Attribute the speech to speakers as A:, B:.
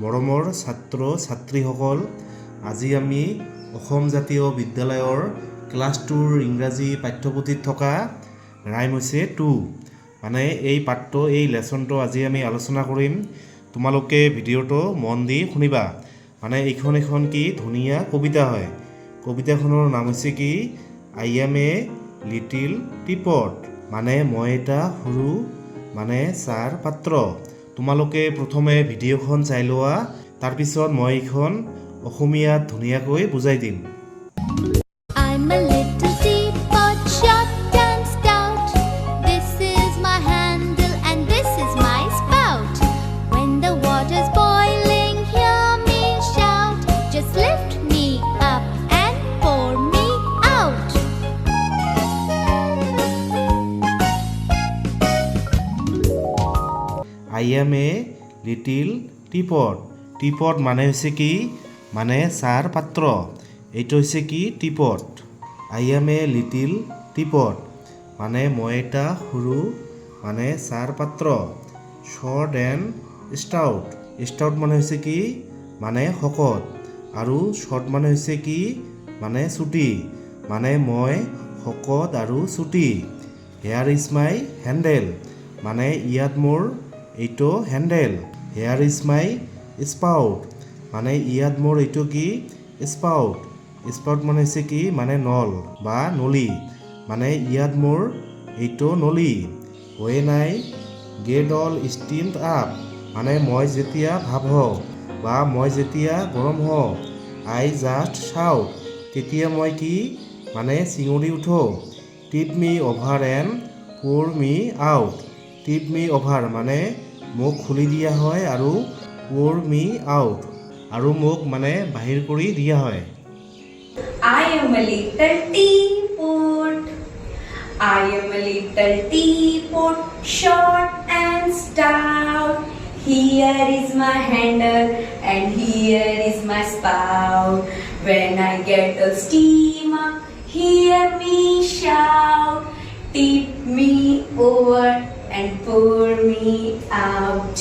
A: মৰমৰ ছাত্ৰ ছাত্ৰীসকল, আজি আমি অসম জাতীয় বিদ্যালয়ৰ ক্লাছ 2ৰ ইংৰাজী পাঠ্যপুথিত থকা ৰাইম হৈছে টু। মানে এই পাঠটো এই লেচনটো আজি আমি আলোচনা কৰিম। তোমালোকে ভিডিঅ'টো মন দি শুনিবা। মানে এইখন কি ধুনীয়া কবিতা হয়। কবিতাখনৰ নাম হৈছে কি I M a little teapot, মানে মই এটা সৰু মানে চাহৰ পাত্ৰ। তোমালোকে প্ৰথমে ভিডিঅ'খন চাই লোৱা, তাৰপিছত মই এইখন অসমীয়াত ধুনীয়াকৈ বুজাই দিম।
B: I'm a little teapot, short and stout. This is my handle and this is my spout. When the water's boiling, hear me shout. Just lift me up and pour me out.
A: I am a little teapot. Teapot মানে হৈছে কি মানে চাহৰ পাত্ৰ। এইটো হৈছে কি teapot. I M a little teapot মানে মই এটা সৰু মানে চাহৰ পাত্ৰ। শ্বৰ্ট এণ্ড ষ্টাউট, ষ্টাউট মানে হৈছে কি মানে শকত, আৰু শ্বৰ্ট মানে হৈছে কি মানে চুটি, মানে মই শকত আৰু চুটি। হেয়াৰ ইজ মাই হেণ্ডেল, মানে ইয়াত মোৰ এইটো handle. Here is my spout, মানে ইয়াত মোৰ এইটো কি স্পাউট। স্পাউট মানে হৈছে কি মানে নল বা নলী, মানে ইয়াত মোৰ এইটো নলী। When I get all steamed up, মানে মই যেতিয়া ভাপ হওঁ বা মই যেতিয়া গৰম হওঁ। আই জাষ্ট চাউট, তেতিয়া মই কি মানে চিঞৰি উঠোঁ। Tip me over and pour me out. Tip me over মানে মোক খুলি দিয়া হয়, আৰু প'ৰ মি আউট আৰু মোক মানে বাহিৰ কৰি দিয়া হয়।
C: I am a little teapot. I am a little teapot, short and stout. Here is my handle and here is my spout. When I get a steam up, hear me shout. Tip me over and pour me out.